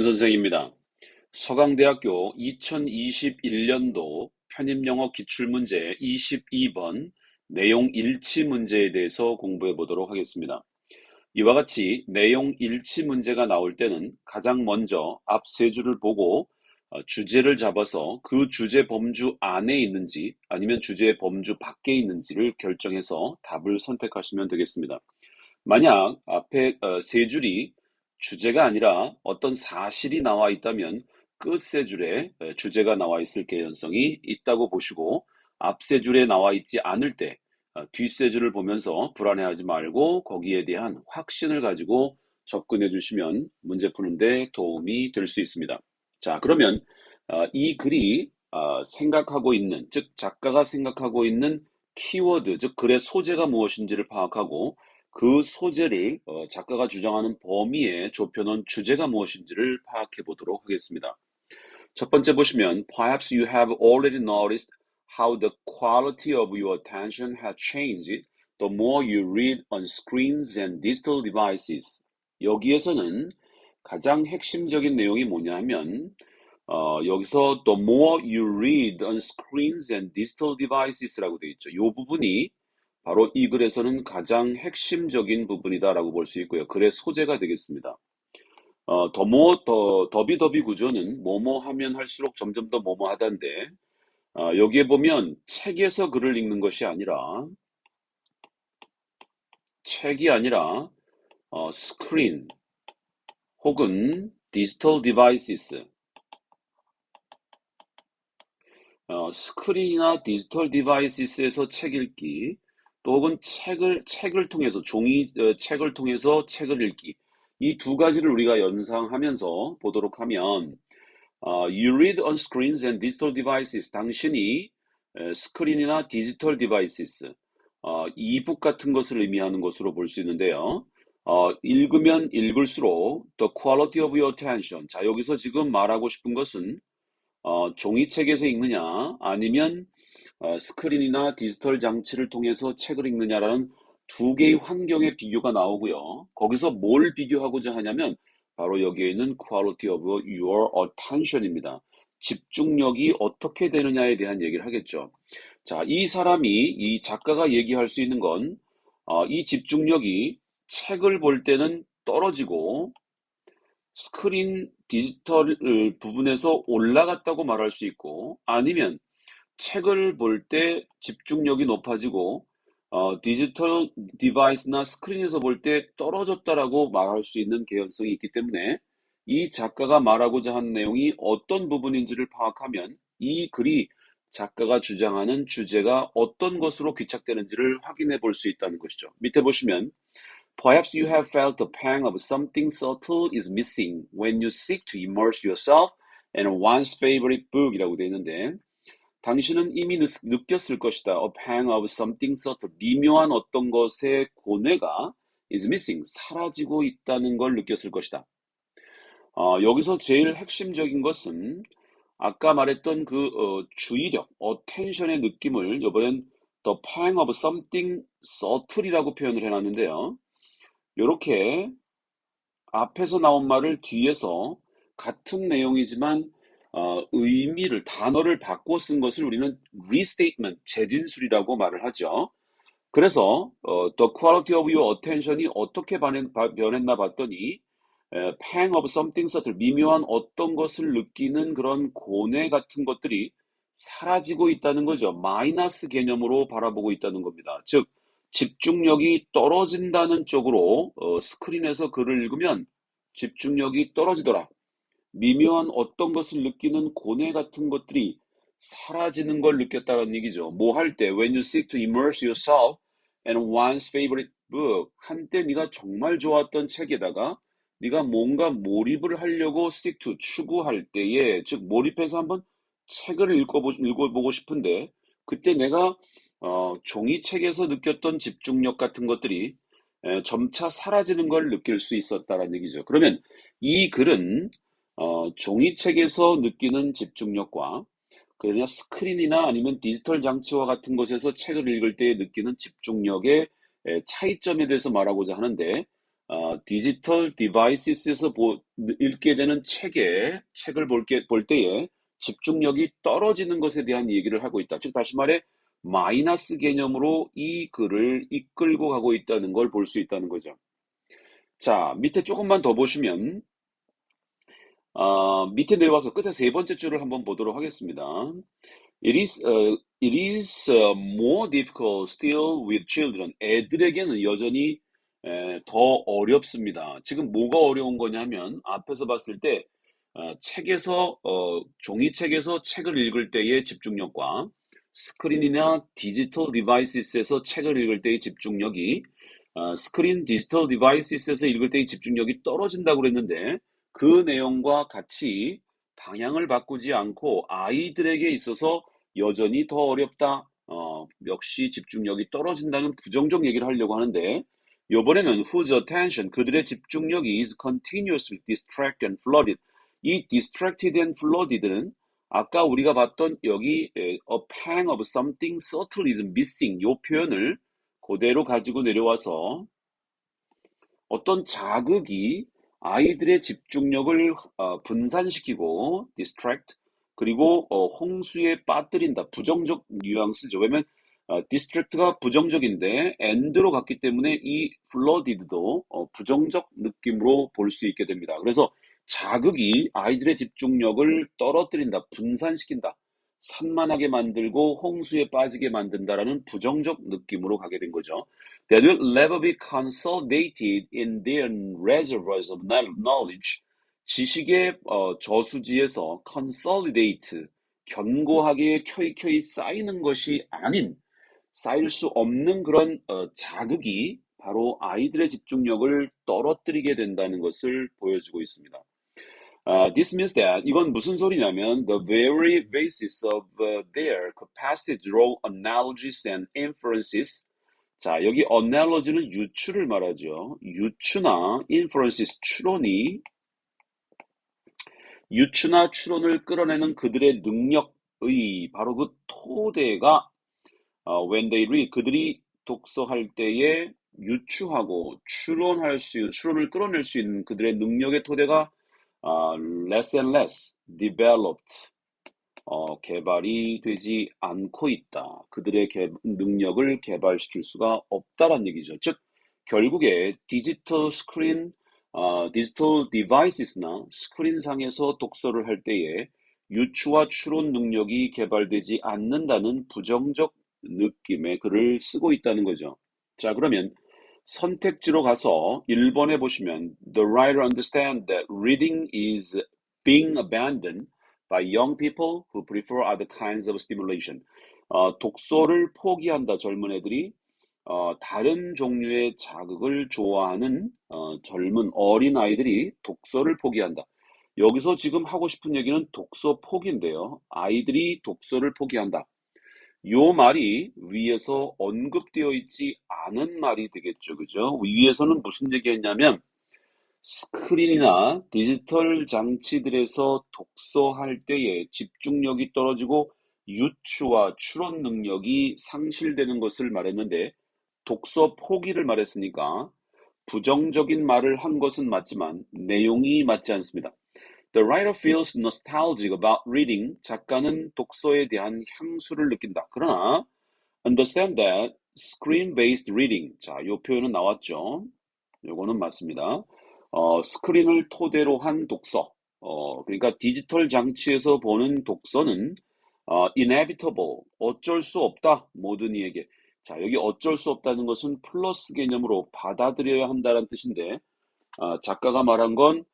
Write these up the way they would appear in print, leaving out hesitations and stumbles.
이병헌 선생입니다. 서강대학교 2021년도 편입영어 기출문제 22번 내용 일치 문제에 대해서 공부해 보도록 하겠습니다. 이와 같이 내용 일치 문제가 나올 때는 가장 먼저 앞 세 줄을 보고 주제를 잡아서 그 주제 범주 안에 있는지 아니면 주제 범주 밖에 있는지를 결정해서 답을 선택하시면 되겠습니다. 만약 앞에 세 줄이 주제가 아니라 어떤 사실이 나와 있다면 끝 세 줄에 주제가 나와 있을 개연성이 있다고 보시고 앞 세 줄에 나와 있지 않을 때 뒷 세 줄을 보면서 불안해하지 말고 거기에 대한 확신을 가지고 접근해 주시면 문제 푸는데 도움이 될 수 있습니다. 자, 그러면 이 글이 생각하고 있는, 즉 작가가 생각하고 있는 키워드, 즉 글의 소재가 무엇인지를 파악하고 그 소재를 작가가 주장하는 범위에 좁혀놓은 주제가 무엇인지를 파악해 보도록 하겠습니다. 첫 번째 보시면 Perhaps you have already noticed how the quality of your attention has changed the more you read on screens and digital devices. 여기에서는 가장 핵심적인 내용이 뭐냐 하면 여기서 the more you read on screens and digital devices라고 되어 있죠. 이 부분이 바로 이 글에서는 가장 핵심적인 부분이다라고 볼 수 있고요. 글의 소재가 되겠습니다. 더비 구조는 뭐뭐 하면 할수록 점점 더 뭐뭐 하다인데, 여기에 보면 책에서 글을 읽는 것이 아니라, 책이 아니라, 스크린 혹은 디지털 디바이시스, 스크린이나 디지털 디바이시스에서 책 읽기, 또 혹은 책을 통해서, 책을 통해서 책을 읽기. 이 두 가지를 우리가 연상하면서 보도록 하면, You read on screens and digital devices. 당신이 스크린이나 디지털 디바이시스, 이북 같은 것을 의미하는 것으로 볼 수 있는데요. 읽으면 읽을수록 the quality of your attention. 자, 여기서 지금 말하고 싶은 것은 종이책에서 읽느냐 아니면 스크린이나 디지털 장치를 통해서 책을 읽느냐라는 두 개의 환경의 비교가 나오고요. 거기서 뭘 비교하고자 하냐면 바로 여기에 있는 quality of your attention입니다. 집중력이 어떻게 되느냐에 대한 얘기를 하겠죠. 자, 이 작가가 얘기할 수 있는 건 이 집중력이 책을 볼 때는 떨어지고 스크린 디지털 부분에서 올라갔다고 말할 수 있고 아니면 책을 볼 때 집중력이 높아지고 디지털 디바이스나 스크린에서 볼 때 떨어졌다라고 말할 수 있는 개연성이 있기 때문에 이 작가가 말하고자 하는 내용이 어떤 부분인지를 파악하면 이 글이 작가가 주장하는 주제가 어떤 것으로 귀착되는지를 확인해 볼 수 있다는 것이죠. 밑에 보시면 Perhaps you have felt the pang of something subtle is missing when you seek to immerse yourself in one's favorite book이라고 되어 있는데 당신은 이미 느꼈을 것이다. A pang of something subtle. 미묘한 어떤 것의 고뇌가 is missing. 사라지고 있다는 걸 느꼈을 것이다. 여기서 제일 핵심적인 것은 아까 말했던 그 주의력, attention의 느낌을 이번엔 the pang of something subtle이라고 표현을 해놨는데요. 이렇게 앞에서 나온 말을 뒤에서 같은 내용이지만 의미를, 단어를 바꿔 쓴 것을 우리는 restatement, 재진술이라고 말을 하죠. 그래서 the quality of your attention이 어떻게 변했나 봤더니 pang of something subtle, 미묘한 어떤 것을 느끼는 그런 고뇌 같은 것들이 사라지고 있다는 거죠. 마이너스 개념으로 바라보고 있다는 겁니다. 즉 집중력이 떨어진다는 쪽으로 스크린에서 글을 읽으면 집중력이 떨어지더라. 미묘한 어떤 것을 느끼는 고뇌 같은 것들이 사라지는 걸 느꼈다는 얘기죠. 뭐 할 때 when you seek to immerse yourself in one's favorite book, 한때 네가 정말 좋아했던 책에다가 네가 뭔가 몰입을 하려고 seek to 추구할 때에, 즉 몰입해서 한번 책을 읽어보고 싶은데 그때 내가 종이책에서 느꼈던 집중력 같은 것들이 점차 사라지는 걸 느낄 수 있었다라는 얘기죠. 그러면 이 글은 종이책에서 느끼는 집중력과 그러나 스크린이나 아니면 디지털 장치와 같은 곳에서 책을 읽을 때 느끼는 집중력의 차이점에 대해서 말하고자 하는데 디지털 디바이시스에서 읽게 되는 책을 볼 때에 집중력이 떨어지는 것에 대한 얘기를 하고 있다. 즉, 다시 말해, 마이너스 개념으로 이 글을 이끌고 가고 있다는 걸 볼 수 있다는 거죠. 자, 밑에 조금만 더 보시면, 밑에 내려와서 끝에 세 번째 줄을 한번 보도록 하겠습니다. It is more difficult still with children. 애들에게는 여전히 더 어렵습니다. 지금 뭐가 어려운 거냐면 앞에서 봤을 때 종이책에서 책을 읽을 때의 집중력과 스크린이나 디지털 디바이스에서 책을 읽을 때의 집중력이 스크린 디지털 디바이스에서 읽을 때의 집중력이 떨어진다고 그랬는데 그 내용과 같이 방향을 바꾸지 않고 아이들에게 있어서 여전히 더 어렵다. 역시 집중력이 떨어진다는 부정적 얘기를 하려고 하는데 이번에는 whose attention 그들의 집중력이 is continuously distracted and flooded. 이 distracted and flooded는 아까 우리가 봤던 여기 a pang of something subtle is missing 이 표현을 그대로 가지고 내려와서 어떤 자극이 아이들의 집중력을 분산시키고 distract 그리고 홍수에 빠뜨린다. 부정적 뉘앙스죠. 왜냐면 distract가 부정적인데 and로 갔기 때문에 이 flooded도 부정적 느낌으로 볼 수 있게 됩니다. 그래서 자극이 아이들의 집중력을 떨어뜨린다, 분산시킨다, 산만하게 만들고 홍수에 빠지게 만든다라는 부정적 느낌으로 가게 된 거죠. They will never be consolidated in their reservoirs of knowledge. 지식의 저수지에서 consolidate, 견고하게 켜이켜이 쌓이는 것이 아닌, 쌓일 수 없는 그런 자극이 바로 아이들의 집중력을 떨어뜨리게 된다는 것을 보여주고 있습니다. This means that 이건 무슨 소리냐면 the very basis of their capacity to draw analogies and inferences. 자, 여기 analogy는 유추를 말하죠. 유추나 inferences, 유추나 추론을 끌어내는 그들의 능력의 바로 그 토대가 when they read 그들이 독서할 때에 유추하고 추론을 끌어낼 수 있는 그들의 능력의 토대가 less and less developed 개발이 되지 않고 있다. 그들의 능력을 개발시킬 수가 없다란 얘기죠. 즉 결국에 디지털 디바이스나 스크린상에서 독서를 할 때에 유추와 추론 능력이 개발되지 않는다는 부정적 느낌의 글을 쓰고 있다는 거죠. 자, 그러면 선택지로 가서 1번에 보시면 The writer understands that reading is being abandoned by young people who prefer other kinds of stimulation. 독서를 포기한다, 젊은 애들이. 다른 종류의 자극을 좋아하는 젊은 어린 아이들이 독서를 포기한다. 여기서 지금 하고 싶은 얘기는 독서 포기인데요. 아이들이 독서를 포기한다. 요 말이 위에서 언급되어 있지 않은 말이 되겠죠. 그죠? 위에서는 무슨 얘기했냐면 스크린이나 디지털 장치들에서 독서할 때에 집중력이 떨어지고 유추와 추론 능력이 상실되는 것을 말했는데 독서 포기를 말했으니까 부정적인 말을 한 것은 맞지만 내용이 맞지 않습니다. The writer feels nostalgic about reading. 작가는 독서에 대한 향수를 느낀다. 그러나 understand that screen-based reading. 자, 이 표현은 나왔죠. 요거는 맞습니다. 스크린을 토대로 한 독서. 그러니까 디지털 장치에서 보는 독서는 inevitable. 어쩔 수 없다. 모든 이에게. 자, 여기 어쩔 수 없다는 것은 플러스 개념으로 받아들여야 한다는 뜻인데 작가가 말한 건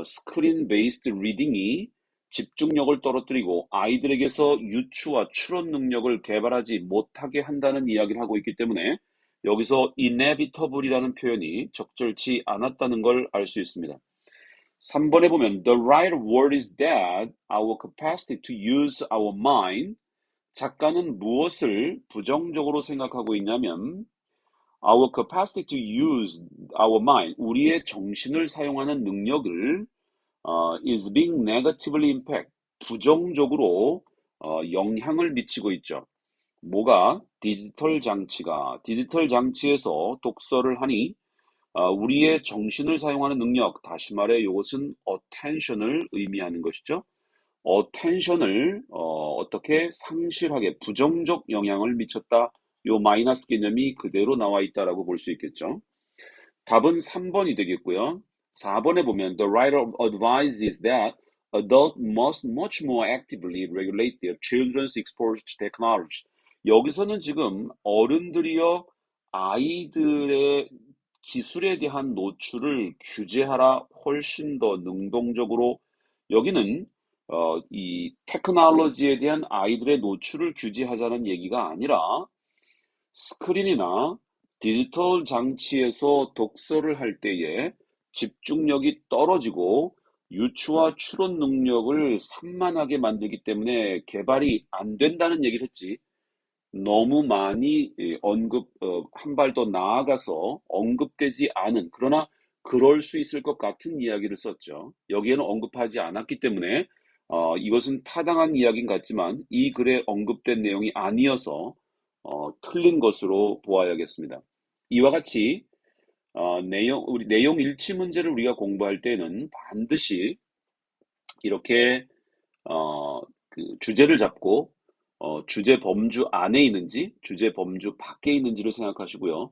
스크린 베이스드 리딩이 집중력을 떨어뜨리고 아이들에게서 유추와 추론 능력을 개발하지 못하게 한다는 이야기를 하고 있기 때문에 여기서 inevitable이라는 표현이 적절치 않았다는 걸 알 수 있습니다. 3번에 보면 The right word is that our capacity to use our mind 작가는 무엇을 부정적으로 생각하고 있냐면 our capacity to use our mind, 우리의 정신을 사용하는 능력을 is being negatively impact, 부정적으로 영향을 미치고 있죠. 뭐가? 디지털 장치에서 독서를 하니 우리의 정신을 사용하는 능력, 다시 말해 이것은 attention을 의미하는 것이죠. attention을 어떻게 상실하게 부정적 영향을 미쳤다. 요 마이너스 개념이 그대로 나와 있다라고 볼 수 있겠죠. 답은 3번이 되겠고요. 4번에 보면 The writer advises that adults must much more actively regulate their children's exposure to technology. 여기서는 지금 어른들이여 아이들의 기술에 대한 노출을 규제하라 훨씬 더 능동적으로 여기는 이 테크놀로지에 대한 아이들의 노출을 규제하자는 얘기가 아니라 스크린이나 디지털 장치에서 독서를 할 때에 집중력이 떨어지고 유추와 추론 능력을 산만하게 만들기 때문에 개발이 안 된다는 얘기를 했지. 너무 많이 한 발 더 나아가서 언급되지 않은, 그러나 그럴 수 있을 것 같은 이야기를 썼죠. 여기에는 언급하지 않았기 때문에 이것은 타당한 이야기인 같지만 이 글에 언급된 내용이 아니어서 틀린 것으로 보아야겠습니다. 이와 같이 우리 내용 일치 문제를 우리가 공부할 때는 반드시 이렇게 주제를 잡고 주제 범주 안에 있는지 주제 범주 밖에 있는지를 생각하시고요.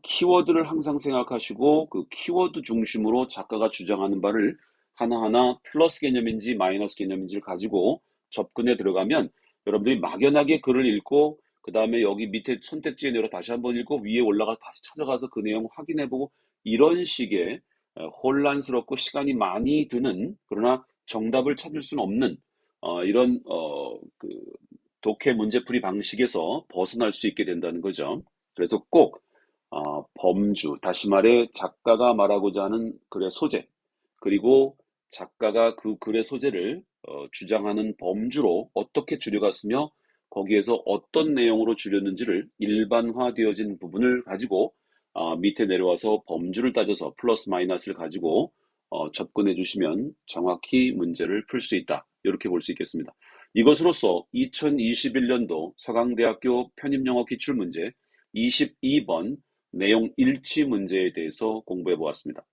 키워드를 항상 생각하시고 그 키워드 중심으로 작가가 주장하는 바를 하나하나 플러스 개념인지 마이너스 개념인지를 가지고 접근해 들어가면 여러분들이 막연하게 글을 읽고 그 다음에 여기 밑에 선택지에 내려 다시 한번 읽고 위에 올라가 다시 찾아가서 그 내용 확인해보고 이런 식의 혼란스럽고 시간이 많이 드는 그러나 정답을 찾을 수는 없는 이런 독해 문제풀이 방식에서 벗어날 수 있게 된다는 거죠. 그래서 꼭 범주, 다시 말해 작가가 말하고자 하는 글의 소재, 그리고 작가가 그 글의 소재를 주장하는 범주로 어떻게 줄여갔으며 거기에서 어떤 내용으로 줄였는지를 일반화되어진 부분을 가지고 밑에 내려와서 범주를 따져서 플러스 마이너스를 가지고 접근해 주시면 정확히 문제를 풀 수 있다. 이렇게 볼 수 있겠습니다. 이것으로써 2021년도 서강대학교 편입영어 기출문제 22번 내용 일치 문제에 대해서 공부해 보았습니다.